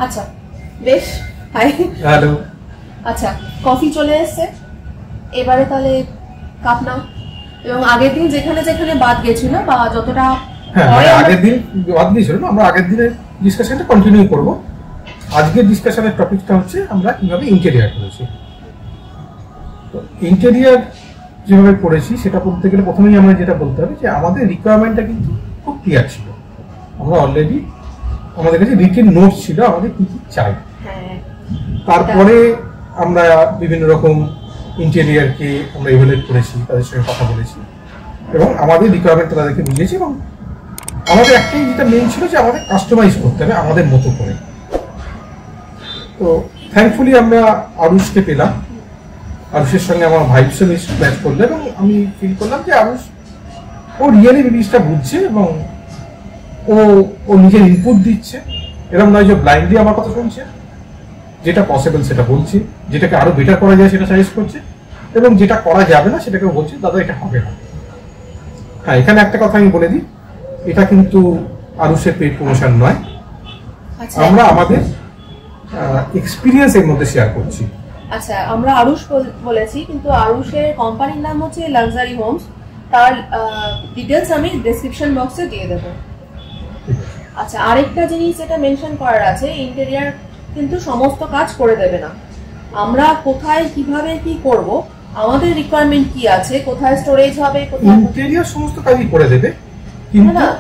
আচ্ছা বেশ, high. Hello. আচ্ছা, কফি চলে এসেছে, এবারে তাহলে কাপ নাও। এবং আগের দিন যেখানে যেখানে বাদ গেছিল বা যতটা আগের দিন বাদ গিয়েছিল না, আমরা আগের দিনের ডিসকাশনটা কন্টিনিউ করব। আজকের ডিসকাশনের টপিকটা হচ্ছে আমরা কিভাবে ইন্টেরিয়ার করেছি। তো ইন্টেরিয়ার যেভাবে করেছি সেটা বলতে গেলে প্রথমেই আমরা যেটা বলতে হবে যে আমাদের রিকোয়ারমেন্টটা কিন্তু খুব ক্লিয়ার ছিল। আমরা অলরেডি আমাদের কাছে রিটেন নোট ছিল আমাদের কি কি চাই। তারপরে আমরা বিভিন্ন রকম ইন্টেরিয়ারকে আমরা ইভালুয়েট করেছি, তাদের সঙ্গে কথা বলেছি এবং আমাদের রিকোয়ারমেন্ট তাদেরকে বুঝিয়েছি। এবং আমাদের একটাই যেটা মেন ছিল যে আমাদের কাস্টমাইজ করতে হবে আমাদের মতো করে। তো থ্যাঙ্কফুলি আমরা আরুষকে পেলাম, আরুষের সঙ্গে আমার ভাইবসও ম্যাচ করলো এবং আমি ফিল করলাম যে আরুষ ও রিয়েলি জিনিসটা বুঝছে এবং ও নিজের ইনপুট দিচ্ছে। এরকম নয় যে ব্লাইন্ডলি আমার কথা শুনছে, যেটা পসিবল সেটা বলছি, যেটাকে আরো বেটার করা যায় সেটা সাজেস্ট করছে এবং যেটা করা যাবে না সেটাকে বলছে দাদা এটা হবে না। হ্যাঁ, এখানে একটা কথা আমি বলে দিই, এটা কিন্তু আরুষের পেইড প্রমোশন নয়, আমরা আমাদের এক্সপিরিয়েন্স এর মধ্যে শেয়ার করছি। আচ্ছা, আমরা আরুষ বলেছি কিন্তু আরুষের কোম্পানির নাম হচ্ছে লাক্সারি হোমস। তার ডিটেলস আমি ডেসক্রিপশন বক্সে দিয়ে দেব। আচ্ছা, আরেকটা জিনিস যেটা মেনশন করার আছে, ইন্টেরিয়ার কিন্তু সমস্ত কাজ করে দেবে না। আমরা কোথায় কিভাবে কি করব, আমাদের রিকোয়ারমেন্ট কি আছে, কোথায় স্টোরেজ হবে, কোথায় ইন্টেরিয়ার সমস্ত কাজই করে দেবে।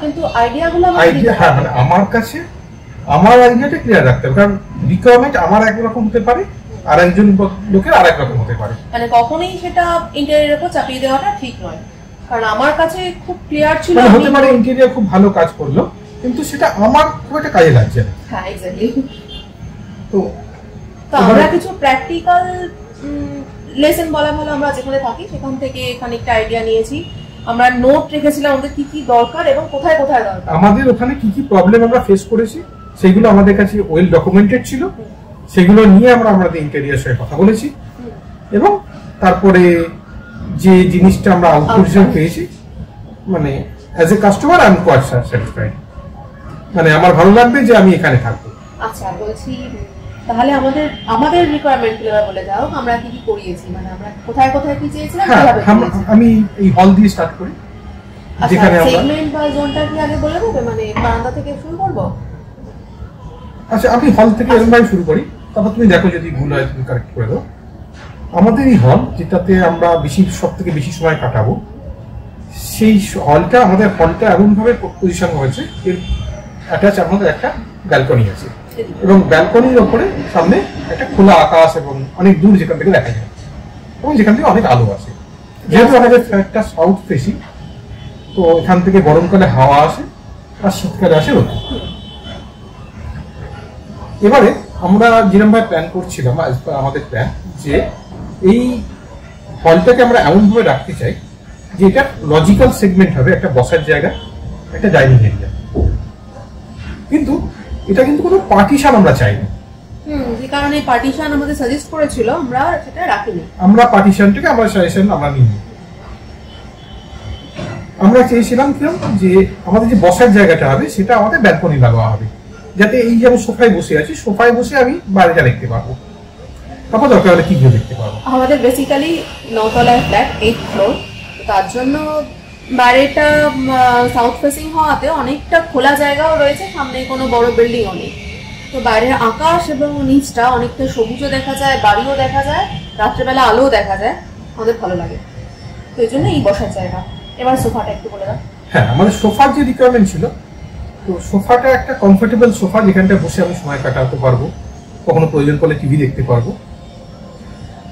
কিন্তু আইডিয়াগুলো মানে আমার কাছে আমার আইডিয়াটা ক্লিয়ার রাখতে হবে, কারণ রিকোয়ারমেন্ট আমার একরকম হতে পারে আর একজন লোকের আরেক রকম হতে পারে। মানে কখনোই সেটা ইন্টেরিয়ারের উপর চাপিয়ে দেওয়াটা ঠিক নয়, কারণ আমার কাছে খুব ক্লিয়ার ছিল। হতে পারে ইন্টেরিয়ার খুব ভালো কাজ করলো কিন্তু সেটা আমার খুব একটা কাজে লাগছে না। হ্যাঁ, এক্স্যাক্টলি। তো আমরা কিছু প্র্যাকটিক্যাল লেসন বলা ভালো, আমরা যেখানে থাকি সেখান থেকে খানিকটা আইডিয়া নিয়েছি। আমরা নোট রেখেছিলাম আমাদের কি কি দরকার এবং কোথায় কোথায় দরকার, আমাদের ওখানে কি কি প্রবলেম আমরা ফেস করেছি সেগুলো আমাদের কাছে ওয়েল ডকুমেন্টেড ছিল। সেগুলো নিয়ে আমরা আমাদের ইন্টেরিয়ার সঙ্গে কথা বলেছি এবং তারপরে যে জিনিসটা আমরা আউটপুট হিসেবে পেয়েছি, মানে as a customer I am quite satisfied, মানে আমার ভালো লাগবে যে আমি এখানে থাকবো। আচ্ছা, বলছি তাহলে আমাদের রিকোয়ারমেন্ট গুলো বলে দাও, আমরা কি কি করিয়েছি, মানে আমরা কোথায় কোথায় কি চেয়েছিলাম কিভাবে করেছি। আমি এই হল দিয়ে স্টার্ট করি, যেখানে আমরা সেগমেন্ট বা জোনটা কি আগে বলে দেবে, মানে বারান্দা থেকে শুরু করব। আচ্ছা, আমি হল থেকে এরকম ভাবে শুরু করি, তারপর তুমি দেখো যদি ভুল হয় তুমি কারেক্ট করে দাও। আমাদের এই হল যেটাতে আমরা সব থেকে বেশি সময় কাটাবো, সেই হলটা এমন ভাবে পজিশন হয়েছে, এর অ্যাটাচ আমাদের একটা ব্যালকনি আছে এবং ব্যালকনির ওপরে সামনে একটা খোলা আকাশ এবং অনেক দূর যেখান থেকে দেখা যায় এবং যেখান থেকে অনেক আলো আসে। যেহেতু আমাদের ফ্ল্যাটটা সাউথ ফেসিং, তো এখান থেকে গরমকালে হাওয়া আসে আর শীতকালে আসে রোদ। এবারে আমরা যেরকম ভাবে প্ল্যান করছিলাম, আমাদের প্ল্যান যে এই হলটাকে আমরা এমন ভাবে রাখতে চাই যে এটা লজিক্যাল সেগমেন্ট হবে, একটা বসার জায়গা, একটা ডাইনিং এরিয়া। কিন্তু এটা কিন্তু কোনো পার্টিশন আমরা চাইনি। যে কারণে পার্টিশন আমাদের সাজেস্ট করেছিল, আমরা সেটা রাখিনি। আমরা পার্টিশনটাকে আমরা সাজেশন আমরা নিইনি। আমরা চেয়েছিলাম কিরকম যে আমাদের যে বসার জায়গাটা হবে সেটা আমাদের ব্যালকনি লাগা হবে, যাতে এই যে আমি সোফায় বসে আছি, সোফায় বসে আমি বাইরেটা দেখতে পারবো, তারপর দরকার হলে কি ভিউ দেখতে পারবো। আমাদের বেসিক্যালি 9 তলার ফ্ল্যাট, 8th ফ্লোর, তার জন্য বাইরেটা সাউথ ফেসিং হওয়াতে অনেকটা খোলা জায়গাও রয়েছে, সামনে কোনো বড় বিল্ডিংও নেই। তো বাইরের আকাশ এবং নিচটা অনেকটা সবুজও দেখা যায়, বাড়িও দেখা যায়, রাত্রেবেলা আলোও দেখা যায়, আমাদের ভালো লাগে। তো এই জন্য এই বসার জায়গা। এবার সোফাটা একটু বলে দাও। হ্যাঁ, আমাদের সোফার যে রিকোয়ারমেন্ট ছিল, তো সোফাটা একটা কমফোর্টেবল সোফা, যেখানটা বসে আমি সময় কাটাতে পারবো, কখনো প্রয়োজন করলে টিভি দেখতে পারবো,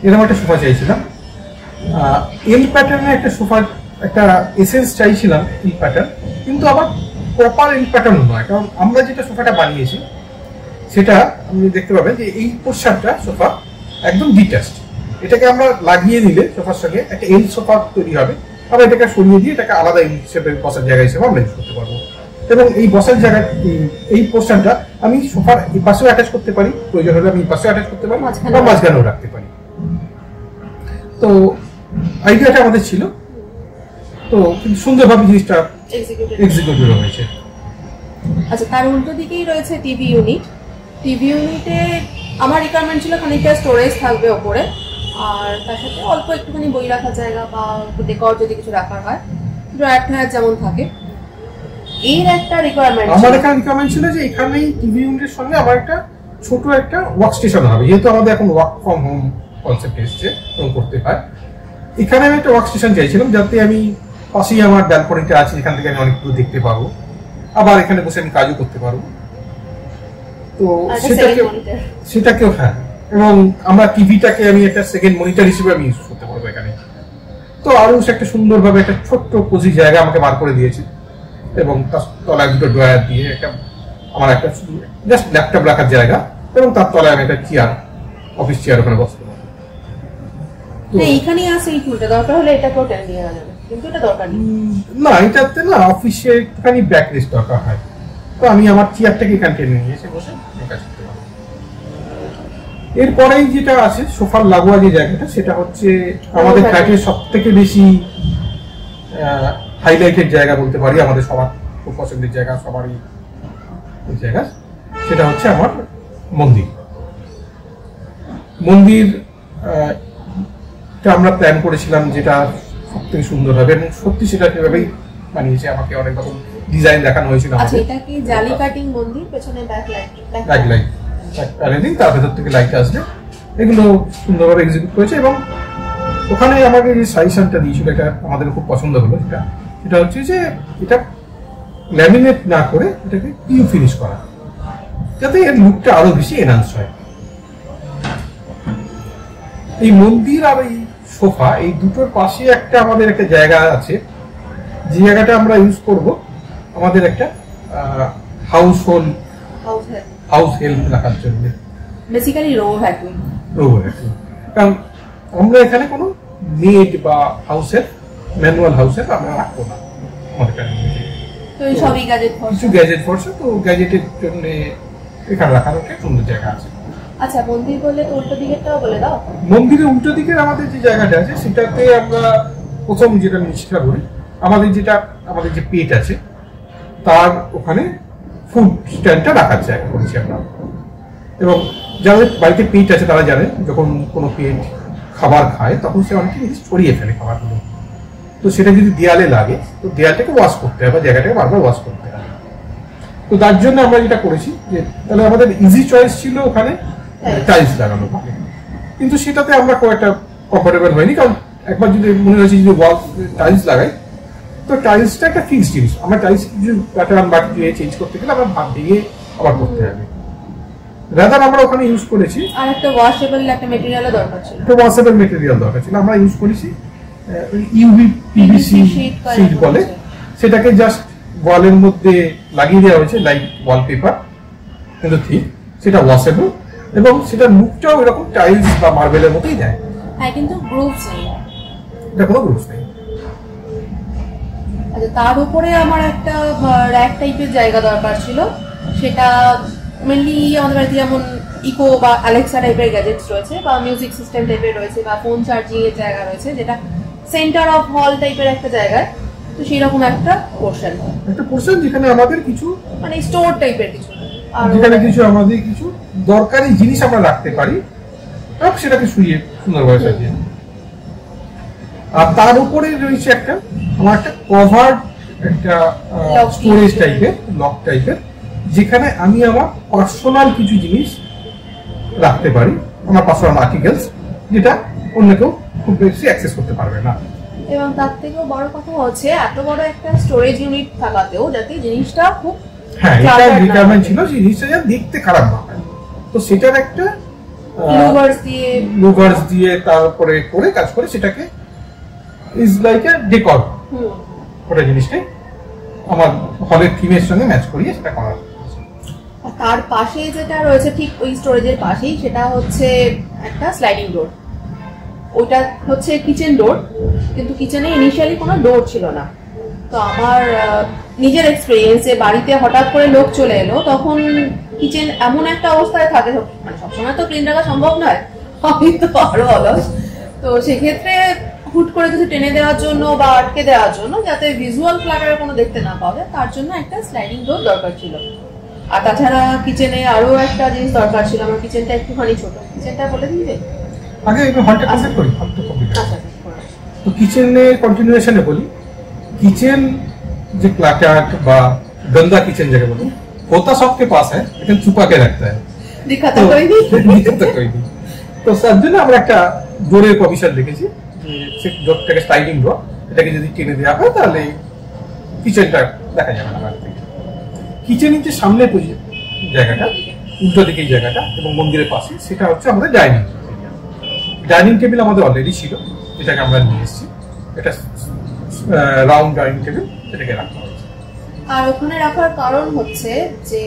এরকম একটা সোফা চাইছিলাম। এল প্যাটার্নের একটা সোফার একটা এসেন্স চাইছিলাম, এল প্যাটার্ন, কিন্তু আবার প্রপার এল প্যাটার্ন নয়, কারণ আমরা যেটা সোফাটা বানিয়েছি সেটা আপনি দেখতে পাবেন যে এই পোর্শনটা সোফা একদম ডিটাচড। এটাকে আমরা লাগিয়ে নিলে সোফার সঙ্গে একটা এল সোফা তৈরি হবে, আমরা এটাকে সরিয়ে দিয়ে এটাকে আলাদা হিসেবে বসার জায়গা হিসেবে আমরা ইউজ করতে পারবো। এবং এই বসার জায়গা এই পোর্শনটা আমি সোফার এই পাশেও অ্যাটাচ করতে পারি, প্রয়োজন হলে আমি এই পাশেও অ্যাটাচ করতে পারি বা মাঝখানেও রাখতে পারি। তো আইডিয়াটা আমাদের ছিল, তো কিন্তু সুন্দরভাবে জিনিসটা এক্সিকিউট হয়েছে। আচ্ছা, তার উল্টো দিকেই রয়েছে টিভি ইউনিট, টিভি ইউনিটে আমার রিকোয়ারমেন্ট ছিল খানিকটা স্টোরেজ থাকবে ওপরে, আর তার সাথে অল্প একটুখানি বই রাখার জায়গা বা ডেকর যদি কিছু রাখার হয়, ড্রয়ার ট্রয়ার যেমন থাকে, এর একটা রিকোয়ারমেন্ট। আমার এখানে রিকোয়ারমেন্ট ছিল যে এখানেই টিভি ইউনিটের সঙ্গে আমার একটা ছোট একটা ওয়ার্ক স্টেশন হবে, যেহেতু আমাদের এখন ওয়ার্ক ফ্রম হোম কনসেপ্ট এসছে এবং করতে হয়। এখানে আমি একটা ওয়ার্ক স্টেশন চাইছিলাম, যাতে আমি পাশেই আমার ব্যালকনিটা আছে, এখান থেকে আমি অনেক দূর দেখতে পারবো, আবার এখানে বসে আমি কাজও করতে পারবো। তো সেটাকেও হ্যাঁ, এবং আমরা টিভিটাকে আমি একটা সেকেন্ড মনিটর হিসেবে আমি ইউজ করতে পারবো এখানে। তো আরো একটা সুন্দরভাবে একটা ছোট্ট কোজি জায়গা আমাকে বার করে দিয়েছে, এবং তার তলায় দুটো ড্রয়ার দিয়ে একটা আমার একটা জাস্ট ল্যাপটপ রাখার জায়গা, এবং তার তলায় আমি একটা চেয়ার, অফিস চেয়ার ওখানে বসতে পারবো। এইখানে আছে এই টুলটা, দরকার হলে এটাকেও টেনে নিয়ে যাবে, কিন্তু এটা দরকার নেই। না, এটাতে না অফিসে একটুখানি ব্যাক রেস্ট দরকার হয়, তো আমি আমার চেয়ারটাকে এখানে টেনে নিয়ে এসে বসে কাজ করতে পারবো। এরপরেই যেটা আছে সোফার লাগোয়া যে জায়গাটা, সেটা হচ্ছে আমাদের ফ্ল্যাটের সব থেকে বেশি হাইলাইটেড জায়গা বলতে পারি, আমাদের সবার খুব পছন্দের জায়গা, সবারই জায়গা, সেটা হচ্ছে আমার মন্দির। আমরা প্ল্যান করেছিলাম যেটা সব থেকে সুন্দর হবে, এবং সত্যি সেটা সেভাবেই বানিয়েছে। আমাকে অনেক রকম ডিজাইন দেখানো হয়েছিল। আচ্ছা, এটা কি জালি কাটিং মন্দির, পেছনে ব্যাকলাইট তার ভেতর থেকে লাইট আসবে, এগুলো সুন্দরভাবে এক্সিকিউট করেছে। এবং ওখানে আমাকে যে সাজেশনটা দিয়েছিল, এটা আমাদের খুব পছন্দ হলো। সেটা হচ্ছে যে এটা ল্যামিনেট না করে এটাকে পিউ ফিনিশ করা, যাতে এর লুকটা আরো বেশি এনহান্স হয়। এই মন্দির আর এই সোফা, এই দুটোর পাশে একটা আমাদের একটা জায়গা আছে, যে জায়গাটা আমরা ইউজ করব আমাদের একটা হাউস হেল্প রাখার জন্য, বেসিক্যালি রো ভ্যাকুয়াম। কারণ আমরা এখানে কোনো মেড বা ম্যানুয়াল আমরা রাখবো না, আমাদের কিছু গ্যাজেট ফোর্স, তো গ্যাজেটের জন্য এখানে রাখার একটা সুন্দর জায়গা আছে। আচ্ছা, মন্দির বললে তো উল্টো দিকেরটাও বলে দাও। মন্দিরের উল্টো দিকের আমাদের যে জায়গাটা আছে, সেটাতে আমরা প্রথম যেটা নিশ্চিত করি, আমাদের যে পেট আছে তার ওখানে ফুড স্ট্যান্ডটা রাখার জায়গা করেছি আমরা। এবং যাদের বাড়িতে পেট আছে তারা জানে, যখন কোনো পেট খাবার খায় তখন সে অনেক জিনিস ছড়িয়ে ফেলে খাবারগুলো, তো সেটা যদি দেয়ালে লাগে তো দেয়ালটাকে ওয়াশ করতে হবে, জায়গাটাকে বারবার ওয়াশ করতে হবে। তো তার জন্য আমরা যেটা করেছি, যে তাহলে আমাদের ইজি চয়েস ছিল ওখানে টাইলস লাগানো, কিন্তু সেটাতে আমরা খুব একটা কমফোর্টেবল হয়নি। কারণ একবার যদি মনে হয়েছে যদি ওয়াল টাইলস লাগাই, তো টাইলসটা একটা ফিক্সড জিনিস, আমরা টাইলস কিছু প্যাটার্ন বাকি দিয়ে চেঞ্জ করতে গেলে আমরা ভাগ দিয়ে আবার করতে হবে। রাদার আমরা ওখানে ইউজ করেছি আর একটা ওয়াশেবল একটা মেটেরিয়ালও দরকার ছিল, আমরা ইউজ করেছি ইউভি পিভিসি শীট বলে, সেটাকে জাস্ট ওয়ালের মধ্যে লাগিয়ে দেওয়া হয়েছে লাইক ওয়ালপেপার, কিন্তু ঠিক সেটা ওয়াশেবল, এবং সেটা লুকটাও এরকম টাইলস বা মার্বেলের মতোই দেয়। হ্যাঁ, কিন্তু গ্রুভস নেই, এটা কোনো গ্রুভস নেই। আচ্ছা, তার উপরে আমার একটা র্যাক টাইপের জায়গা দরকার ছিল, সেটা মেনলি আমাদের বাড়িতে যেমন ইকো বা অ্যালেক্সা টাইপের গ্যাজেটস রয়েছে, বা মিউজিক সিস্টেম টাইপের রয়েছে, বা ফোন চার্জিং এর জায়গা রয়েছে, যেটা সেন্টার অফ হল টাইপের একটা জায়গায়, তো সেইরকম একটা পোর্শন যেখানে আমাদের কিছু মানে স্টোর টাইপের কিছু, যেখানে কিছু আমাদের কিছু দরকারি জিনিস আমরা রাখতে পারি, সেটাকে শুয়ে সুন্দরভাবে সাজিয়ে। আর তার উপরে রয়েছে একটা কভার, একটা স্টোরেজ টাইপের, লক টাইপের, যেখানে আমি আমার পার্সোনাল কিছু জিনিস রাখতে পারি, আমার পার্সোনাল আর্টিকেলস, যেটা অন্য কেউ খুব বেশি অ্যাক্সেস করতে পারবে না। এবং তার থেকেও বড় কথা হচ্ছে এত বড় একটা স্টোরেজ ইউনিট থাকাতেও যাতে জিনিসটা খুব এটা রিকোয়ারমেন্ট ছিল, জিনিসটা যেন দেখতে খারাপ না হয়, তো সেটার একটা লুভার্স দিয়ে তারপরে করে কাজ করে, সেটাকে ইজ লাইক এ ডেকর, ওটা জিনিসটাই আমার হলের থিমের সঙ্গে ম্যাচ করিয়ে সেটা করা। তার পাশে যেটা রয়েছে ঠিক ওই স্টোরেজের পাশেই, সেটা হচ্ছে একটা স্লাইডিং ডোর, ওইটা হচ্ছে কিচেন ডোর, কিন্তু কিচেনে ইনিশিয়ালি কোনো ডোর ছিল না। তো আমার নিজের এক্সপিরিয়েন্সে বাড়িতে হঠাৎ করে লোক চলে এলো, তখন কিচেন এমন একটা অবস্থায় থাকে, মানে সবসময় তো ক্লিন রাখা সম্ভব নয়, আমি তো আরো অলস, তো সেক্ষেত্রে হুট করে কিছু টেনে দেওয়ার জন্য বা আটকে দেওয়ার জন্য, যাতে ভিজুয়াল ক্লাটার কোনো দেখতে না পাওয়া যায়, তার জন্য একটা স্লাইডিং ডোর দরকার ছিল। আর তাছাড়া কিচেনে আরো একটা জিনিস দরকার ছিল, আমার কিচেনটা একটুখানি ছোট। কিচেনটা বলে দিবে আগে একটু হলটা কমপ্লিট করি, হলটা কমপ্লিট। তো কিচেনের কন্টিনিউশনে বলি, किचन जो क्लटर्ड বা गंदा किचन जगह बोलते होता सबके पास है लेकिन छुपा के रखता है, दिखाता कोई नहीं। তো তার জন্য আমরা একটা ডোরের প্রভিশন রেখেছি যে সেই ডোরটাকে স্লাইডিং ডোর, এটাকে যদি টেনে দেওয়া হয় তাহলে কিচেনটা দেখা যাবে না বাইরে থেকে। কিচেনের যে সামনে জায়গাটা, উল্টো দিকে জায়গাটা এবং মন্দিরের পাশে, সেটা হচ্ছে আমাদের ডাইনিং এরিয়া। ডাইনিং টেবিল আমাদের অলরেডি ছিল, যেটাকে আমরা নিয়ে এসেছি। এটা রাউন্ড ডাইনিং টেবিল, এটাকে রাখা হয়েছে। আর ওখানে রাখার কারণ হচ্ছে যে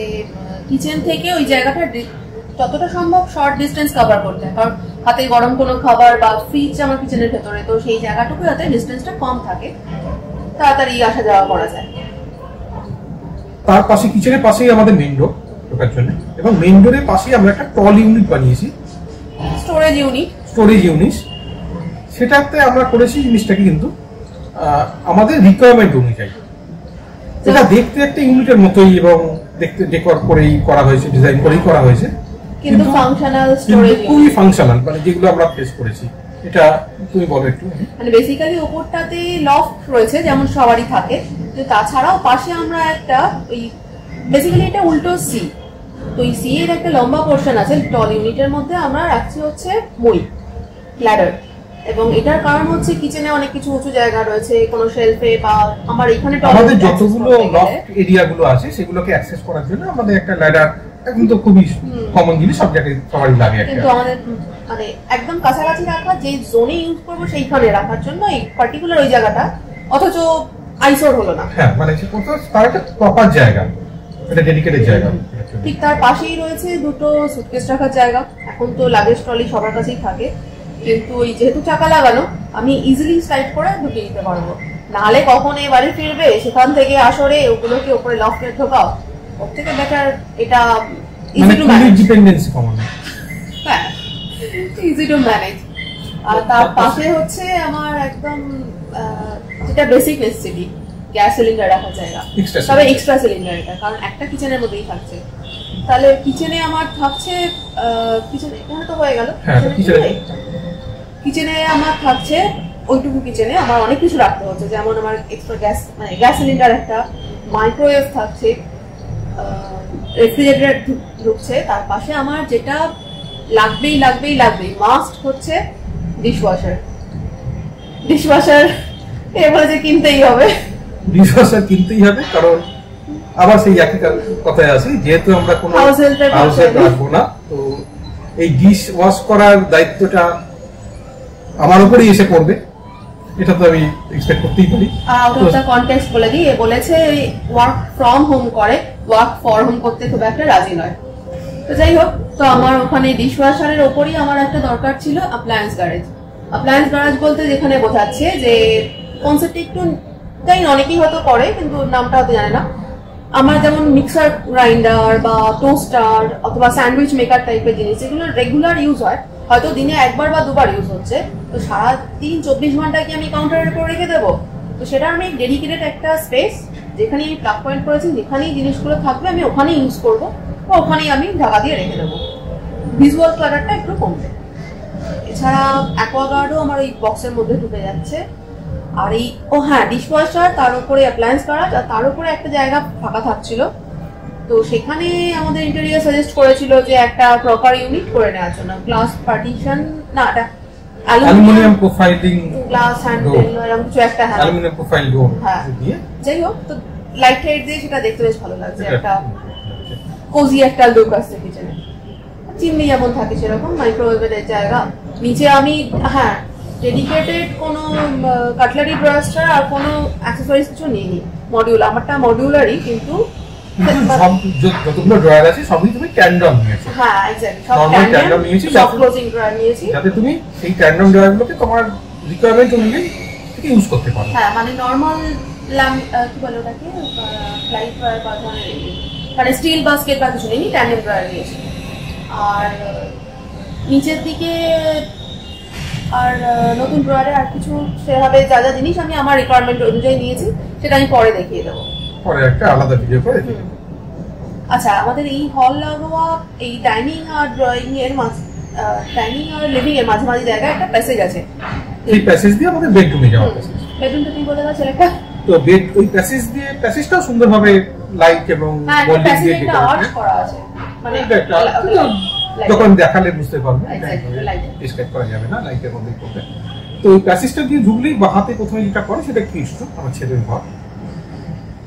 কিচেন থেকে ওই জায়গাটা যতটা সম্ভব শর্ট ডিস্টেন্স কভার করতে হয়, কারণ হাতে গরম কোনো খাবার বা ফ্রিজ আমার কিচেনের ভেতরে, তো সেই জায়গাটুকু যাতে ডিস্টেন্সটা কম থাকে, তাড়াতাড়ি আসা যাওয়া করা যায়। তার পাশে কিচেনের পাশেই আমাদের মেইন ডোর ঢোকার জন্য, এবং মেইন ডোরের পাশেই আমরা একটা টল ইউনিট বানিয়েছি, স্টোরেজ ইউনিট। সেটাতে আমরা করেছি জিনিসটাকে কিন্তু আমাদের রিকোয়ারমেন্ট অনুযায়ী। এটা দেখতে একটা ইউনিটের মতোই এবং দেখতে ডেকোর করেই করা হয়েছে, ডিজাইন করেই করা হয়েছে, কিন্তু ফাংশনাল স্টোরেজ খুবই ফাংশনাল, মানে যেগুলো আমরা ফেস করেছি। এটা তুমি বলো একটু। মানে বেসিক্যালি উপরটাতে লফট রয়েছে যেমন সবারই থাকে, তো তাছাড়াও পাশে আমরা একটা ওই বেসিক্যালি এটা উল্টো সি, তো এই সি এর একটা লম্বা পোরশন আছে টল ইউনিটের মধ্যে, আমরা রাখছি হচ্ছে মই ল্যাডার। এবং এটার কারণ হচ্ছে কিচেনে অনেক কিছু উঁচু জায়গা রয়েছে, কোনো শেলফে বা আমার এখানে আমাদের যতগুলো লফট এরিয়াগুলো আছে সেগুলোকে অ্যাক্সেস করার জন্য আমাদের একটা ল্যাডার কিন্তু খুবই কমন জিনিস, সব জায়গায় সবারই লাগে। কিন্তু আমাদের মানে একদম কাছাকাছি রাখা, যে জোনে ইউজ করবো সেইখানে রাখার জন্য এই পার্টিকুলার ওই জায়গাটা, অথচ আইসোর হলো না। হ্যাঁ, মানে তার একটা প্রপার জায়গা, এটা ডেডিকেটেড জায়গা। ঠিক তার পাশেই রয়েছে দুটো সুটকেস রাখার জায়গা। এখন তো লাগেজ ট্রলি সবার কাছেই থাকে, কিন্তু ওই যেহেতু চাকা লাগানো, আমি ইজিলি স্লাইড করে ঢুকিয়ে দিতে পারবো। নাহলে কখন বাড়ি ফিরবে, সেখান থেকে আসরে ওগুলোকে উপরে লফটে ঢোকাও, ওর থেকে বেটার এটা ইজি টু ম্যানেজ, ডিপেন্ডেন্সি কমান। হ্যাঁ, ইজি টু ম্যানেজ। আর তার পাশে হচ্ছে আমার একদম যেটা বেসিক নেসেসিটি, গ্যাস সিলিন্ডার রাখার জায়গা, তবে এক্সট্রা সিলিন্ডার এটা, কারণ একটা কিচেনের মধ্যেই থাকছে। তাহলে কিচেনে আমার থাকছে, কিচেনে এখানে তো হয়ে গেল, কিচেনে আমার থাকছে ওইটুকু কিচেনে আমার অনেক কিছু রাখতে হচ্ছে, যেমন আমার এক্সট্রা গ্যাস মানে গ্যাস সিলিন্ডার, একটা মাইক্রোওয়েভ থাকছে, রেফ্রিজারেটর ঢুকছে। তার পাশে আমার যেটা লাগবেই মাস্ট হচ্ছে ডিশওয়াশার। এবারে যে কিনতেই হবে, কারণ আবার সেই একই কথায় আসি, যেহেতু আমরা কোনো হাউস হেল্প রাখবো না, তো এই ডিশ ওয়াশ করার দায়িত্বটা আমার উপরেই এসে পড়বে, এটা তো আমি এক্সপেক্ট করতেই পারি। আউট অফ দ্য কনটেক্সট বলে দিই, বলেছে ওয়ার্ক ফ্রম হোম করে, ওয়ার্ক ফর হোম করতে খুব একটা রাজি নয়। তো যাই হোক, তো আমার ওখানে ডিশওয়াশারের ওপরই আমার একটা দরকার ছিল অ্যাপ্লায়েন্স গ্যারেজ। অ্যাপ্লায়েন্স গ্যারেজ বলতে যেখানে বোঝাচ্ছে যে কনসেপ্ট একটু জানি অনেকেই হয়তো করে, কিন্তু নামটা হয়তো জানে না। আমার যেমন মিক্সার গ্রাইন্ডার বা টোস্টার অথবা স্যান্ডউইচ মেকার টাইপের জিনিস, যেগুলো রেগুলার ইউজ হয়, হয়তো দিনে একবার বা দুবার ইউজ হচ্ছে, তো সারাদিন 24 ঘন্টা কি আমি কাউন্টারের উপর রেখে দেবো? তো সেটা আমি ডেডিকেটেড একটা স্পেস, যেখানে আমি প্লাগ পয়েন্ট করেছি, যেখানেই জিনিসগুলো থাকবে আমি ওখানেই ইউজ করবো, বা ওখানেই আমি ঢাকা দিয়ে রেখে দেবো, ভিজুয়াল ক্লাটারটা একটু কমবে। এছাড়া অ্যাকোয়াগার্ডও আমার এই বক্সের মধ্যে ঢুকে যাচ্ছে। আর এই ডিশওয়াশার, তার উপরে অ্যাপ্লায়েন্স গ্যারেজ, আর তার উপরে একটা জায়গা ফাঁকা থাকছিল, তো সেখানে আমাদের ইন্টেরিয়র সাজেস্ট করেছিল যে একটা প্রপার ইউনিট করে নেওয়ার জন্য, গ্লাস পার্টিশন না, এটা অ্যালুমিনিয়াম প্রোফাইলিং গ্লাস হ্যান্ডেল এরকম কিছু একটা, হ্যাঁ অ্যালুমিনিয়াম প্রোফাইল ডোর দিয়ে। যাই হোক, তো লাইট টাইট দিয়ে সেটা দেখতে বেশ ভালো লাগছে, একটা কোজি একটা লুক আসছে কিচেনে। চিমনি যেমন থাকে সেরকম, মাইক্রোওয়েভের জায়গা। নিচে আমি ডেডিকেটেড কোনো কাটলারি ড্রয়ার ছাড়া আর কোনো অ্যাক্সেসরিজ কিছু নিইনি, মডিউল আমারটা মডিউলারই, কিন্তু যতগুলো ড্রয়ার আছে সবই তুমি ট্যান্ডম নিয়েছো। হ্যাঁ, এক্স্যাক্টলি, সব ট্যান্ডম নিয়েছি, সব ক্লোজিং ড্রয়ার নিয়েছি, যাতে তুমি এই ট্যান্ডম ড্রয়ারগুলোকে তোমার রিকোয়ারমেন্ট অনুযায়ী থেকে ইউজ করতে পারো। হ্যাঁ, মানে নরমাল কি বলে ওটাকে, ফ্লাইট ড্রয়ার বা ধরনের, মানে স্টিল বাস্কেট বা কিছু নেই, ট্যান্ডম ড্রয়ার নিয়েছি। আর নিচের দিকে আর নতুন ড্রয়ারে আর কিছু সেভাবে যা যা জিনিস আমি আমার রিকোয়ারমেন্ট অনুযায়ী নিয়েছি, সেটা আমি পরে দেখিয়ে দেবো, পরে একটা আলাদা ভিডিও করে। আচ্ছা, আমাদের এই হল লাগোয়া এই ডাইনিং আর ড্রয়িং এর ডাইনিং আর লিভিং এর মাঝামাঝি জায়গায় একটা প্যাসেজ আছে। এই প্যাসেজ দিয়ে আমাদের বেডরুমে যাওয়ার প্যাসেজ। বেডরুমটা তুমি বলে দাও ছেলেটা। তো বেড ওই প্যাসেজ দিয়ে, প্যাসেজটাও সুন্দরভাবে লাইট এবং গোল্ডেন দিয়ে ডেকোরেট করা আছে। মানে যখন দেখালে বুঝতে পারবে, ডিসক্রাইব করা যাবে না, লাইটের মধ্যে করবে। তো ওই প্যাসেজটা দিয়ে ঢুকলেই বা হাতে প্রথমে যেটা করে সেটা কৃষ্ণ, আমার ছেলের ঘর।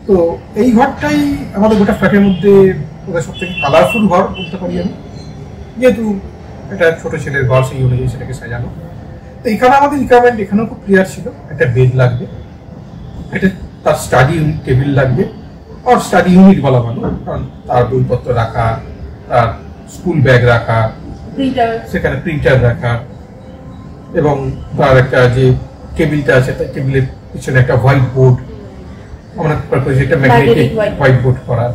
তো এই ঘরটাই আমাদের গোটা ফ্ল্যাটের মধ্যে সব থেকে কালারফুল ঘর বলতে পারি আমি, যেহেতু এটা ছোট ছেলের ঘর, সেই অনুযায়ী সেটাকে সাজানো। তো এখানে আমাদের রিকোয়ারমেন্ট এখানেও খুব ক্লিয়ার ছিল, একটা বেড লাগবে, একটা তার স্টাডি টেবিল লাগবে, আর স্টাডি ইউনিট বলা ভালো, কারণ তার বইপত্র রাখা, তার স্কুল ব্যাগ রাখা, সেখানে প্রিন্টার রাখা, এবং তার একটা যে টেবিলটা আছে তার টেবিলের পিছনে একটা হোয়াইট বোর্ড, আমরা একটা ম্যাগনেটিক হোয়াইট বোর্ড করা,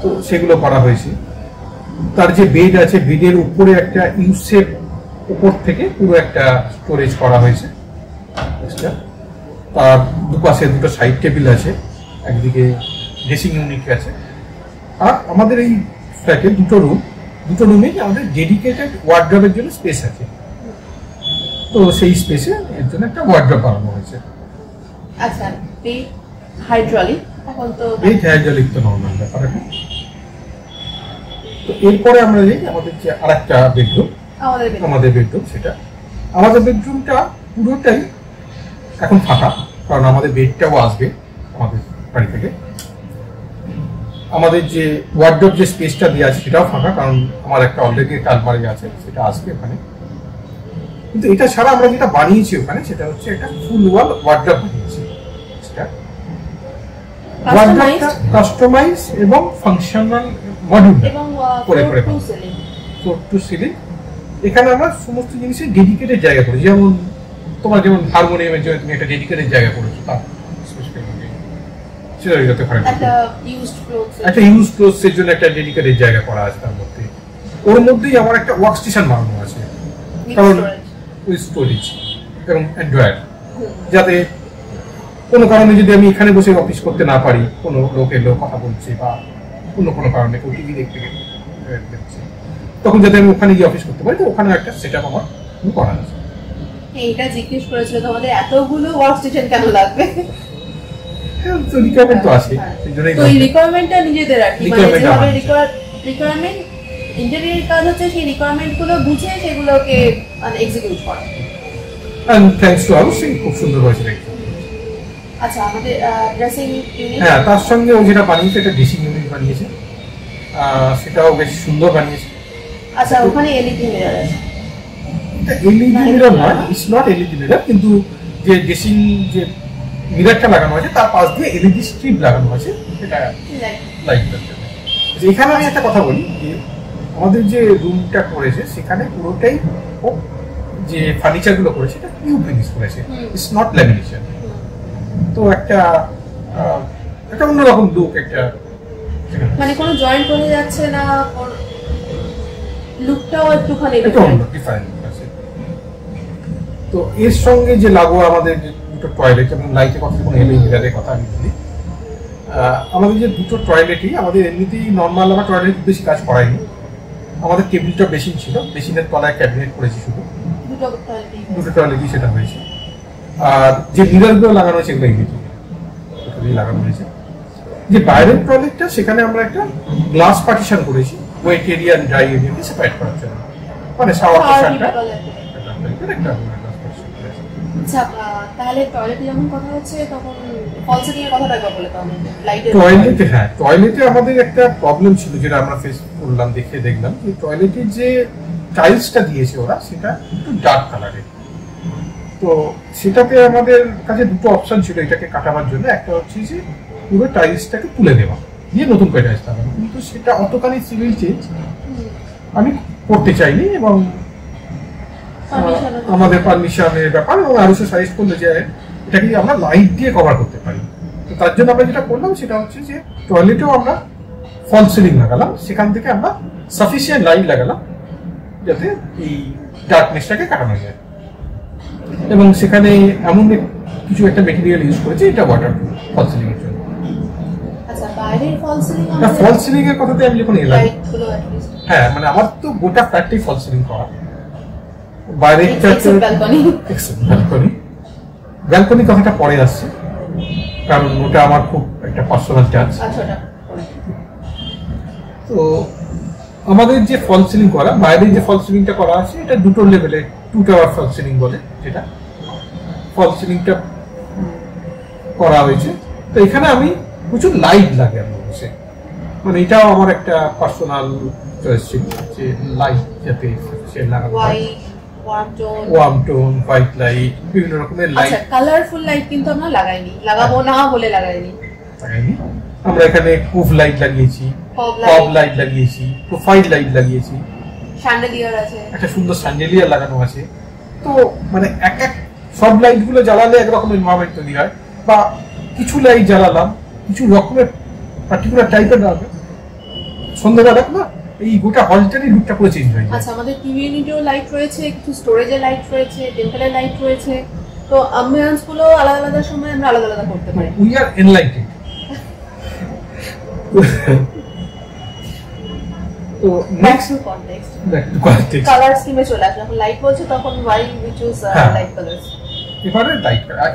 তো সেগুলো করা হয়েছে। তার যে বেড আছে, বেডের উপরে একটা ইউসের উপর থেকে পুরো একটা স্টোরেজ করা হয়েছে। তার দুপাশে দুটো সাইড টেবিল আছে, একদিকে ড্রেসিং ইউনিট আছে। আর আমাদের এই ফ্ল্যাটে দুটো রুমেই আমাদের ডেডিকেটেড ওয়ার্ড্রবের জন্য স্পেস আছে। তো সেই স্পেসে এর জন্য একটা ওয়ার্ড্রব বানানো হয়েছে। আচ্ছা, বেড হাইড্রোলিক, এখন তো বেড হাইড্রোলিক তো নরমাল ব্যাপার এখন। তো এরপরে আমরা যাই আমাদের যে আরেকটা বেডরুম, আমাদের বেডরুম, সেটা আমাদের বেডরুমটা পুরোটাই এখন ফাঁকা, কারণ আমাদের বেডটাও আসবে আমাদের বাড়ি থেকে। আমাদের যে ওয়ার্ডরোব যে স্পেসটা দেওয়া আছে সেটাও ফাঁকা, কারণ আমার একটা অলরেডি আলমারি আছে, সেটা আসবে ওখানে। কিন্তু এটা ছাড়া আমরা যেটা বানিয়েছি ওখানে, সেটা হচ্ছে একটা ফুল ওয়াল ওয়ার্ডরোব বানিয়েছি। ওয়ার্ডরোবটা কাস্টমাইজ এবং ফাংশনাল মডিউল করে করে ফ্লোর টু সিলিং। এখানে আমরা সমস্ত জিনিসের ডেডিকেটেড জায়গা করেছি, যেমন তোমার যেমন হারমোনিয়ামের জন্য তুমি একটা ডেডিকেটেড জায়গা করেছো, তার একটা ইউজ ক্লোথসের জন্য একটা ডেডিকেটেড জায়গা করা আছে তার মধ্যে। ওর মধ্যেই আমার একটা ওয়ার্ক স্টেশন বানানো আছে, কারণ ওই স্টোরেজ এবং অ্যান্ড্রয়েড, যাতে কোনো কারণে যদি আমি এখানে বসে অফিস করতে না পারি, কোনো লোক এলো কথা বলছে বা কোনো কারণে কেউ টিভি দেখতে দেখছে, তখন যাতে আমি ওখানে গিয়ে অফিস করতে পারি, তো ওখানে একটা সেটআপ আমার করা আছে। এইটা জিজ্ঞেস করেছিল তোমাদের এতগুলো ওয়ার্ক স্টেশন কেন লাগবে? তো রিকোয়ারমেন্ট তো আছে, সেইজন্যই তো এই রিকোয়ারমেন্টটা নিজেদের রাখি, মানে যেভাবে রিকোয়ারমেন্ট ইন্টেরিয়র কাজ হচ্ছে, সেই রিকোয়ারমেন্ট গুলো বুঝে সেগুলোকে মানে এক্সিকিউট করা। এন্ড থ্যাঙ্কস টু হাউস, খুব সুন্দর হয়েছে দেখতে। আচ্ছা, আমাদের ড্রেসিং ইউনিট, হ্যাঁ, তার সঙ্গে ও যেটা বানিয়েছে এটা ড্রেসিং ইউনিট বানিয়েছে, সেটাও বেশ সুন্দর বানিয়েছে। আচ্ছা, ওখানে এলইডি মিরর আছে। এটা এলইডি মিরর নয়, ইটস নট এলইডি মিরর, কিন্তু যে ড্রেসিং যে মিররটা লাগানো আছে তার পাশ দিয়ে এলইডি স্ট্রিপ লাগানো আছে, এটা লাইটটার জন্য। এখানে আমি একটা কথা বলি, যে আমাদের যে রুমটা করেছে সেখানে পুরোটাই ও যে ফার্নিচারগুলো করেছে এটা কিউব ফিনিশ করেছে, ইটস নট ল্যামিনেশন। তো একটা অন্যরকম লুক, একটা মানে কোনো জয়েন্ট হয়ে যাচ্ছে না, লুকটাও একটুখানি ডিফারেন্ট আছে। তো এর সঙ্গে যে লাগোয়া আমাদের দুটো টয়লেট এবং লাইটের কথা, কোনো এলইডির কথা আমি বলি, আমাদের যে দুটো টয়লেটই আমাদের এমনিতেই নর্মাল, আমার টয়লেট বেশি কাজ করায়নি। আমাদের টেবিলটা বেসিন ছিল, বেসিনের তলায় ক্যাবিনেট করেছি, শুধু দুটো টয়লেটই সেটা হয়েছে। আর যে মিররগুলো লাগানো হয়েছে এগুলো এমনিতেই লাগানো হয়েছে। যে বাইরের টয়লেটটা, সেখানে আমরা একটা গ্লাস পার্টিশন করেছি ওয়েট এরিয়া আর ড্রাই এরিয়াকে সেপারেট করার জন্য, মানে শাওয়ার পোর্শনটা একটা। আচ্ছা, তাহলে টয়লেটে যখন কথা হচ্ছে তখন ফল সিলিং এর কথাটা বলে দাও। টয়লেটে, হ্যাঁ, টয়লেটে আমাদের একটা প্রবলেম ছিল যেটা আমরা ফেস করলাম, দেখলাম যে টয়লেটের যে টাইলসটা দিয়েছে ওরা, সেটা একটু ডার্ক কালারের। তো সেটাতে আমাদের কাছে দুটো অপশন ছিল এটাকে কাটাবার জন্য। একটা হচ্ছে যে পুরো টাইলসটাকে তুলে দেওয়া, দিয়ে নতুন করে টাইলস লাগানো, কিন্তু সেটা অতখানি সিভিল চেঞ্জ আমি করতে চাইনি, এবং আমাদের পারমিশনের ব্যাপার, এবং আরো সাজেস্ট করলো যে এটাকে আমরা লাইট দিয়ে কভার করতে পারি। তো তার জন্য আমরা যেটা করলাম সেটা হচ্ছে যে টয়লেটেও আমরা ফল সিলিং লাগালাম, সেখান থেকে আমরা সাফিসিয়েন্ট লাইট লাগালাম যাতে এই ডার্কনেসটাকে কাটানো যায়, এবং সেখানে এমন কিছু একটা মেটেরিয়াল ইউজ করেছি এটা ওয়াটারপ্রুফ ফল সিলিং এর জন্য। আচ্ছা, বাইরে বাইরের ফল সিলিং ফল সিলিং এর কথাতে আমি যখন এলাম, হ্যাঁ মানে আমার তো গোটা ফ্ল্যাটটাই ফল সিলিং করা, বাইরে ব্যালকনি কথাটা পরে আসছে, কারণ ওটা আমার খুব একটা পার্সোনাল টাচ। তো আমাদের যে ফল সিলিং করা, বাইরে যে ফল সিলিংটা করা আছে এটা দুটো লেভেলে, 2 টাওয়ার ফল সিলিং বলে, যেটা ফল সিলিংটা করা হয়েছে। তো এখানে আমি প্রচুর লাইট লাগে আমার বসে, মানে এটাও আমার একটা পার্সোনাল চয়েস ছিল যে লাইট যাতে লাগানো হয়, ওয়ার্ম টোন, হোয়াইট লাইট, বিভিন্ন রকমের লাইট। কালারফুল লাইট কিন্তু আমরা লাগাইনি, লাগাবো না বলে লাগাইনি। আমরা এখানে কুভ লাইট লাগিয়েছি, পপ লাইট লাগিয়েছি, প্রোফাইল লাইট লাগিয়েছি, শ্যান্ডেলিয়ার আছে, একটা সুন্দর শ্যান্ডেলিয়ার লাগানো আছে। তো মানে এক সব লাইট গুলো জ্বালালে একরকম এনভায়রনমেন্ট তৈরি হয়, বা কিছু লাইট জ্বালালাম কিছু রকমের পার্টিকুলার টাইপের লাগবে, সন্ধ্যাবেলা না এই গোটা হলটারই লুকটা পুরো চেঞ্জ হয়ে যায়। আচ্ছা, আমাদের টিভি ইউনিটেও লাইট রয়েছে, কিছু স্টোরেজে লাইট রয়েছে, টেম্পলের লাইট রয়েছে, তো অ্যাম্বিয়েন্স গুলো আলাদা আলাদা সময় আমরা আলাদা আলাদা করতে পারি। We are enlightened. তো নেক্সট কনটেক্সট কালার স্কিমে চলে আসে, যখন লাইট বলছে তখন why we choose light colours. এবারে লাইট কালার,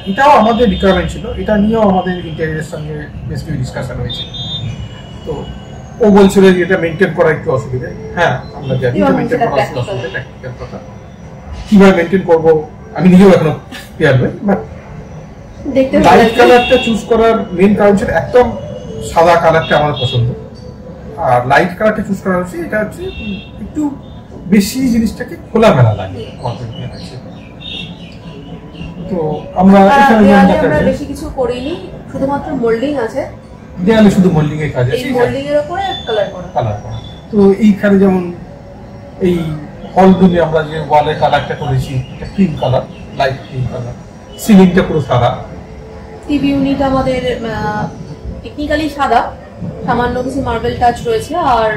এটাও আমাদের রিকোয়ারমেন্ট ছিল, এটা নিয়েও আমাদের ইন্টেরিয়রের সঙ্গে বেশ কিছু ডিসকাশন হয়েছে। তো ও বলছিল যে এটা মেইনটেইন করা একটু অসুবিধা। হ্যাঁ আমরা জানি এটা মেইনটেইন করা অসুবিধা, প্র্যাকটিক্যাল কথা। কিভাবে মেইনটেইন করব আমি নিজেও এখনো ক্লিয়ার নই, বাট লাইট কালারটা চুজ করার মেইন কারণ ছিল একদম সাদা কালারটা আমার পছন্দ, আর লাইট কালারটা চুজ করা হচ্ছে এটা হচ্ছে একটু বেশি জিনিসটাকে খোলামেলা লাগে। তো আমরা এখানে বেশি কিছু করিনি, শুধুমাত্র মোল্ডিং আছে, দেয়ালে শুধু মোল্ডিং এর কাজ আছে, এই মোল্ডিং এর উপরে কালার করা। তো এইখানে যেমন এই হল রুমে আমরা যে ওয়ালে কালারটা করেছি এটা cream colour, light cream colour, সিলিংটা পুরো সাদা। টিভি ইউনিট আমাদের টেকনিক্যালি সাদা, সামান্য কিছু মার্বেল টাচ রয়েছে, আর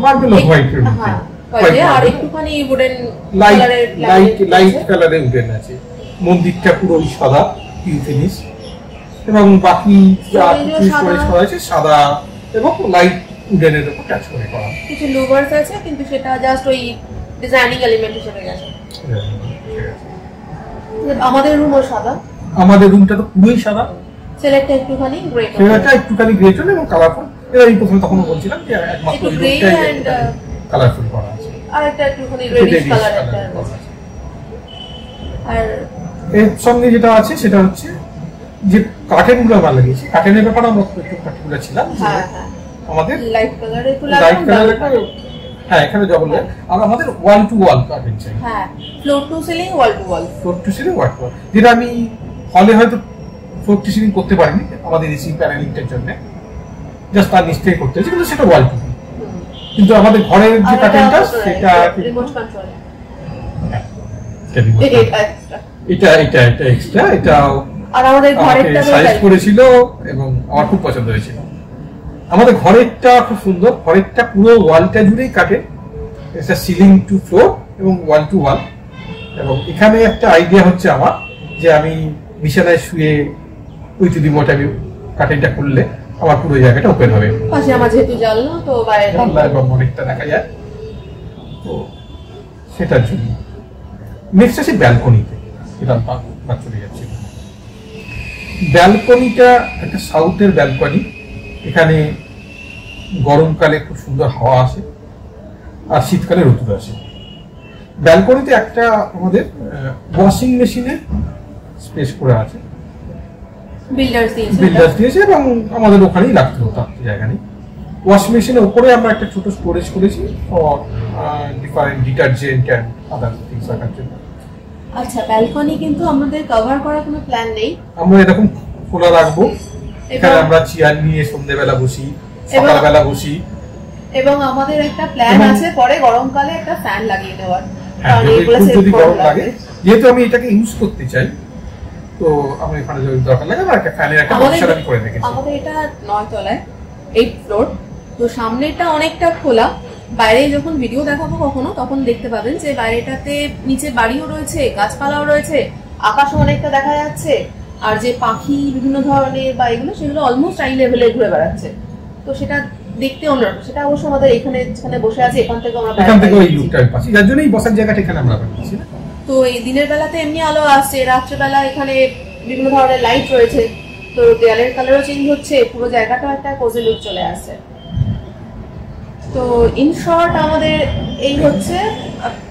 মার্বেল হোয়াইট এর মধ্যে আর একটুখানি উডেন কালারের লাইট কালারের উডেন আছে। মন্দিরটা পুরো সাদা পিউ ফিনিশ, এবং বাকি যা কিছু স্টোরেজ করা আছে সাদা এবং লাইট উডেনের উপর টাচ করে করা। কিছু লুভার্স আছে কিন্তু সেটা জাস্ট ওই ডিজাইনিং এলিমেন্ট হিসেবে গেছে। আমাদের রুমও সাদা, আমাদের রুমটা তো পুরোই সাদা, সেলেক্টটা একটুখানি গ্রে টোন, সেটা একটুখানি গ্রে টোন এবং কালারফুল। এই প্রথমে তখন বলছিলাম যে একমাত্র গ্রে এন্ড কালারফুল করা আছে, আর একটা একটুখানি রেডিশ কালার একটা আছে। আর এর সঙ্গে যেটা আছে সেটা হচ্ছে যে কার্টেনগুলো আমরা লাগিয়েছি, কার্টেনের ব্যাপারে আমরা একটু পার্টিকুলার ছিলাম। আমাদের লাইট কালারের হ্যাঁ এখানে ডবল লাইট, আর আমাদের ওয়াল টু ওয়াল কার্টেন চাই। হ্যাঁ, floor two ceiling, wall to all, floor two ceiling, wall to all, যেটা আমি হলে হয়তো ফ্লোর টু সিলিং করতে পারিনি আমাদের এসি প্যানেলিংটার জন্য, জাস্ট তার নিচ থেকে করতে হয়েছে, কিন্তু সেটা ওয়াল টু। কিন্তু আমাদের ঘরের যে কার্টেনটা সেটা রিমোট কন্ট্রোল, এটা এক্সট্রা, এটাও আর আমাদের ঘরেরটা সাইজ করেছিল এবং আমার খুব পছন্দ হয়েছিল। আমাদের ঘরেরটা খুব সুন্দর, ঘরেরটা পুরো ওয়ালটা জুড়েই কাটে, এটা সিলিং টু ফ্লোর এবং ওয়াল টু ওয়াল। এবং এখানে একটা আইডিয়া হচ্ছে আমার, যে আমি বিছানায় শুয়ে ওই যদি মোটা আমি কার্টেনটা খুললে আমার পুরো জায়গাটা ওপেন হবে, পাশে আমার যেহেতু জানলা তো বাইরে এবং অনেকটা দেখা যায়। তো সেটার জন্য নেক্সট আছে ব্যালকনিতে, এটা চলে যাচ্ছে। ব্যালকনিটা একটা সাউথের ব্যালকনি, এখানে গরমকালে খুব সুন্দর হাওয়া আসে আর শীতকালে রোদ আসে। ব্যালকনিতে একটা আমাদের ওয়াশিং মেশিনের স্পেস করে আছে, বিল্ডার্স দিয়েছে, এবং আমাদের ওখানেই রাখতে হতো, জায়গা নেই। ওয়াশিং মেশিনের উপরে আমরা একটা ছোট স্টোরেজ করেছি for different detergent and other things রাখার জন্য। আচ্ছা, ব্যালকনি কিন্তু আমাদের কভার করার কোনো প্ল্যান নেই, আমরা এরকম খোলা রাখবো। এখানে আমরা চেয়ার নিয়ে সন্ধ্যাবেলা বসি, সকালবেলা বসি, এবং আমাদের একটা প্ল্যান আছে পরে গরমকালে একটা ফ্যান লাগিয়ে দেওয়ার, যদি গরম লাগে, যেহেতু আমি এটাকে ইউজ করতে চাই, তো আমি এখানে যদি দরকার লাগে আমরা একটা ফ্যানের একটা অপশন আমি করে রেখেছি। আমাদের এটা 9 তলায় 8 ফ্লোর, তো সামনেটা অনেকটা খোলা। বাইরে যখন ভিডিও দেখাবো কখনো তখন দেখতে পাবেন যে বাইরেটাতে নিচে বাড়িও রয়েছে, গাছপালাও রয়েছে, আকাশও অনেকটা দেখা যাচ্ছে। আর যে পাখি বিভিন্ন ধরনের বা এগুলো সেগুলো অলমোস্ট আই লেভেলে ঘুরে বেড়াচ্ছে, তো সেটা দেখতে অন্যরকম। সেটা অবশ্য আমাদের এখানে যেখানে বসে আছে এখান থেকে ওই লুকটা পাচ্ছি, যার জন্য এই বসার জায়গাটা এখানে আমরা পাচ্ছি না। তো এই দিনের বেলাতে এমনি আলো আসছে, রাত্রেবেলা এখানে বিভিন্ন ধরনের লাইট রয়েছে, তো দেয়ালের কালারও চেঞ্জ হচ্ছে, পুরো জায়গাটা একটা কোজি লুক চলে আসছে। তো ইন শর্ট আমাদের এই হচ্ছে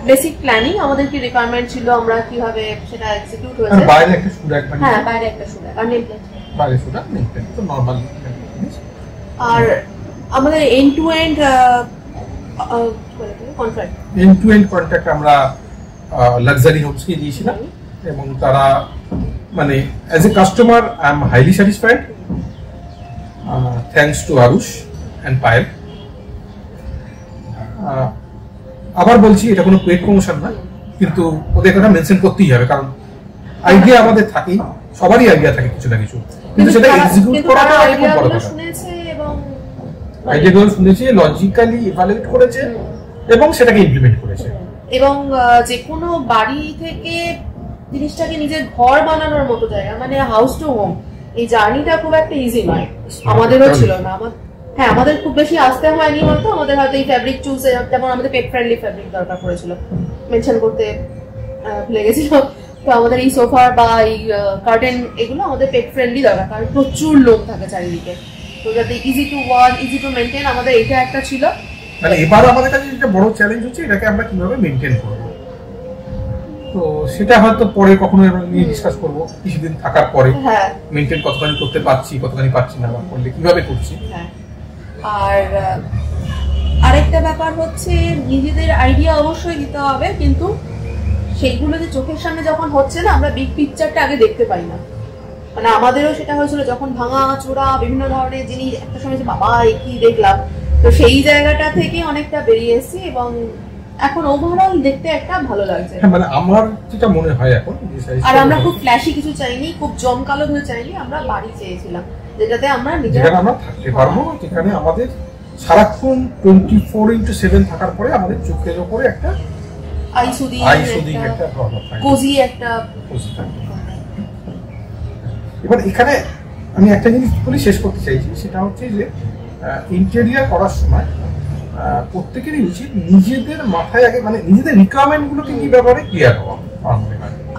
বেসিক প্ল্যানিং, আমাদের কি রিকোয়ারমেন্ট ছিল, আমরা কিভাবে সেটা এক্সিকিউট হয়েছে। বাইরে একটা সুরাক, হ্যাঁ বাইরে একটা সুরাক আর নেম প্লেট, বাইরে সুরাক নেম প্লেট তো নরমাল। আর আমাদের end to end contract, end to end contract আমরা লাক্সারি হোমসকে দিয়েছিলাম, এবং তারা মানে as a customer I am highly satisfied, thanks to Arush and Payel. আবার বলছি এটা কোনো পেড প্রমোশন না, কিন্তু ওদের কথা মেনশন করতেই হবে, কারণ আইডিয়া আমাদের থাকেই, সবারই আইডিয়া থাকে কিছু না কিছু, কিন্তু সেটা এক্সিকিউট করাটা একটা খুব বড় কথা। শুনেছে এবং আইডিয়াগুলো শুনেছে, লজিক্যালি ইভালুয়েট করেছে এবং সেটাকে ইমপ্লিমেন্ট করেছে। এবং যে কোনো বাড়ি থেকে জিনিসটাকে নিজের ঘর বানানোর মতো জায়গা, মানে হাউস টু হোম, এই জার্নিটা খুব একটা ইজি নয়, আমাদেরও ছিল না। হ্যাঁ আমাদের খুব বেশি আসতে হয়নি, হয়তো আমাদের হয়তো এই ফ্যাব্রিক চুজ, যেমন আমাদের পেট ফ্রেন্ডলি ফ্যাব্রিক দরকার পড়েছিল, মেনশন করতে ভুলে গেছিল। তো আমাদের এই সোফা বা এই কার্টেন এগুলো আমাদের পেট ফ্রেন্ডলি দরকার, কারণ প্রচুর লোক থাকে চারিদিকে, তো যাতে easy to wash, easy to maintain, আমাদের এটা একটা ছিল। মানে এবার আমাদের কাছে যেটা বড় চ্যালেঞ্জ হচ্ছে এটাকে আমরা কিভাবে মেনটেন করব, তো সেটা হয়তো পরে কখনো নিয়ে ডিসকাস করব, কিছুদিন থাকার পরে মেনটেন কতখানি করতে পারছি, কতখানি পারছি না, বা করলে কিভাবে করছি। আর আরেকটা ব্যাপার হচ্ছে নিজেদের আইডিয়া অবশ্যই দিতে হবে, কিন্তু সেইগুলো যে চোখের সামনে যখন হচ্ছে না, আমরা বিগ পিকচারটা আগে দেখতে পাই না। মানে আমাদেরও সেটা হয়েছিল যখন ভাঙা চোরা বিভিন্ন ধরনের জিনিস, একটা সময় যে বাবা কি দেখলাম, তো সেই জায়গাটা থেকে অনেকটা বেরিয়ে এসেছি এবং এখন ওভারঅল দেখতে একটা ভালো লাগছে। মানে আমার যেটা মনে হয় এখন, আর আমরা খুব ফ্ল্যাশি কিছু চাইনি, খুব জমকালো কিছু চাইনি, আমরা বাড়ি চেয়েছিলাম যেটাতে আমরা নিজেরা থাকতে পারবো, যেখানে আমাদের সারাক্ষণ 24/7 থাকার পরে আমাদের চোখের উপরে একটা কোজি একটা। এবার এখানে আমি একটা জিনিস বলি, শেষ করতে চাইছি, সেটা হচ্ছে যে ইন্টেরিয়ার করার সময় প্রত্যেকেরই উচিত নিজেদের মাথায় আগে মানে নিজেদের রিকোয়ারমেন্ট গুলোকে কি ব্যাপারে ক্লিয়ার হওয়া।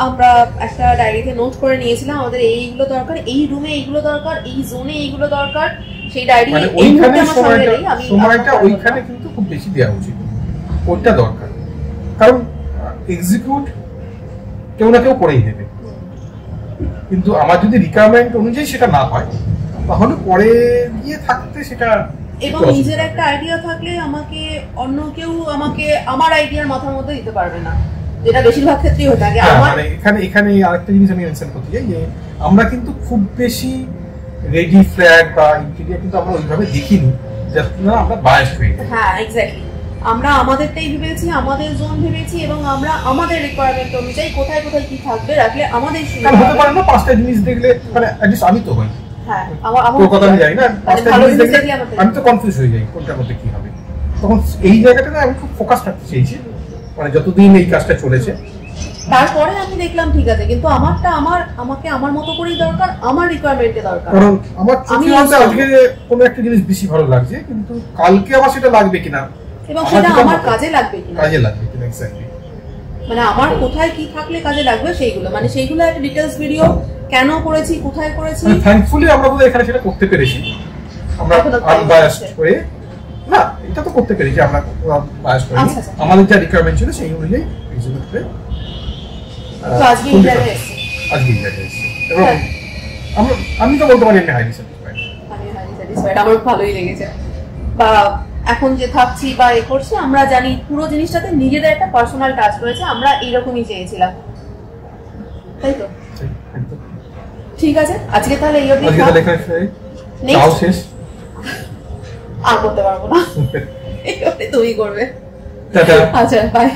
আমরা একটা ডায়েরিতে নোট করে নিয়েছিলাম আমাদের এইগুলো দরকার, এই রুমে এইগুলো দরকার, এই জোনে এইগুলো দরকার, সেই ডায়েরি সময়টা ওইখানে কিন্তু খুব বেশি দেওয়া উচিত, ওইটা দরকার, কারণ এক্সিকিউট কেউ না কেউ করেই দেবে, কিন্তু আমার যদি রিকোয়ারমেন্ট অনুযায়ী সেটা না হয় তাহলে পরে গিয়ে থাকতে সেটা। এবং নিজের একটা আইডিয়া থাকলে আমাকে অন্য কেউ আমাকে আমার আইডিয়ার মাথার মধ্যে দিতে পারবে না, যেটা বেশিরভাগ ক্ষেত্রেই হয়ে থাকে। মানে এখানে আরেকটা জিনিস আমি মেনশন করতে চাই, যে আমরা কিন্তু খুব বেশি রেডি ফ্ল্যাট বা ইন্টেরিয়র কিন্তু আমরা ওইভাবে দেখিনি, যাতে আমরা বায়াসড হয়ে যাই। হ্যাঁ এক্স্যাক্টলি, আমরা আমাদেরটাই ভেবেছি, আমাদের জোন ভেবেছি, এবং আমরা আমাদের রিকোয়ারমেন্ট অনুযায়ী কোথায় কোথায় কি থাকবে রাখলে আমাদের সুবিধা হবে। হতে পারে না পাঁচটা জিনিস দেখলে, মানে অ্যাটলিস্ট আমি তো হই, হ্যাঁ আমার কথা আমি জানি না, পাঁচটা জিনিস দেখলে আমি তো কনফিউজ হয়ে যাই কোনটার মধ্যে কি হবে। তখন এই জায়গাটাতে আমি খুব ফোকাস রাখতে চেয়েছি, মানে যতদিন এই কাজটা চলেছে। তারপরে আমি দেখলাম ঠিক আছে, কিন্তু আমারটা আমাকে আমার মতো করেই দরকার, আমার রিকোয়ারমেন্টে দরকার। কারণ আমার চোখে আজকে কোনো একটা জিনিস বেশি ভালো লাগছে, কিন্তু কালকে আমার সেটা লাগবে কিনা, এবং সেটা আমার কাজে লাগবে কিনা, এক্স্যাক্টলি, মানে আমার কোথায় কি থাকলে কাজে লাগবে সেইগুলো, মানে সেইগুলো একটা ডিটেইলস ভিডিও, কেন করেছি, কোথায় করেছি। থ্যাঙ্কফুলি আমরা বোধহয় এখানে সেটা করতে পেরেছি, আমরা আনবায়াসড হয়ে, না এটা তো করতে পেরেছি আমরা বায়াসড হয়ে, আমাদের যা রিকোয়ারমেন্ট ছিল সেই অনুযায়ী এক্সিকিউট করে আজকে এই জায়গায় এসেছি। এবং আমি তো বলতে পারি আমি হাইলি স্যাটিসফাইড, আমার ভালোই লেগেছে। বা এখন যে থাকছি বা এ করছি, আমরা জানি পুরো জিনিসটাতে নিজেদের একটা পার্সোনাল টাচ রয়েছে, আমরা এইরকমই চেয়েছিলাম, তাই তো? ঠিক আছে, আজকে তাহলে এই অবধি শেষ, আর করতে পারবো না, তুমি করবে। আচ্ছা বাই।